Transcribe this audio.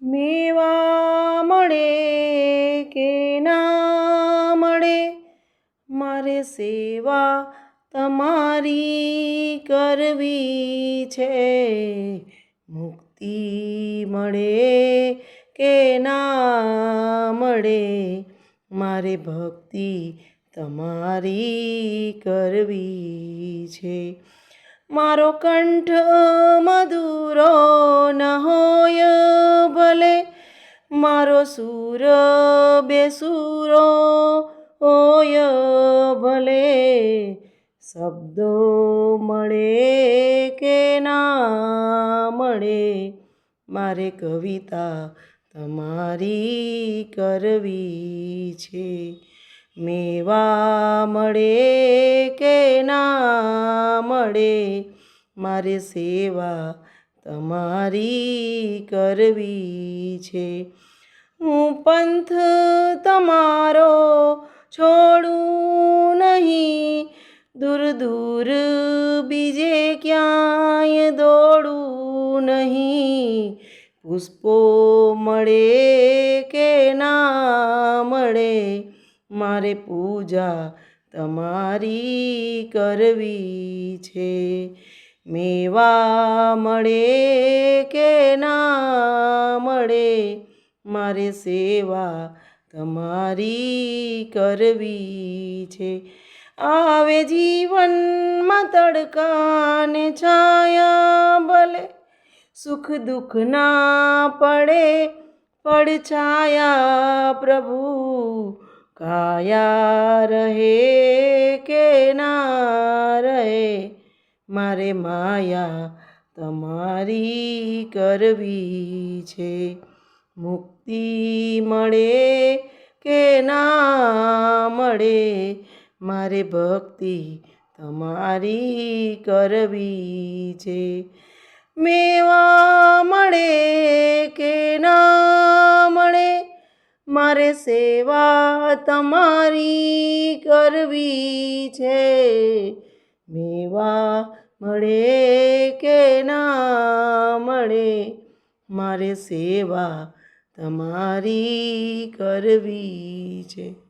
મેવા મળે કે ના મળે, મારે સેવા તમારી કરવી છે. મુક્તિ મળે કે ના મળે, મારે ભક્તિ તમારી કરવી છે. મારો કંઠ મધુરો ન હોય ભલે, મારો સૂર બેસૂરો હોય ભલે, શબ્દો મળે કે ના મળે, મારે કવિતા તમારી કરવી છે. મેવા મળે કે ના મળે, મારે સેવા તમારી કરવી છે. હું પંથ તમારો છોડું નહીં, દૂર દૂર બીજે ક્યાંય દોડું નહીં. પુષ્પો મળે કે ના મળે, મારે પૂજા તમારી કરવી છે. મેવા મળે કે ના મળે, મારે સેવા તમારી કરવી છે. આવે જીવનમાં તડકા ને છાયા ભલે, સુખ દુઃખ ના પડે પડછાયા. પ્રભુ કાયા રહે કે ના રહે, મારે માયા તમારી કરવી છે. મુક્તિ મળે કે ના મળે, મારે ભક્તિ તમારી કરવી છે. મેવા મળે કે ના મળે, મારે સેવા તમારી કરવી છે. મેવા મળે કે ના મળે, મારે સેવા તમારી કરવી છે.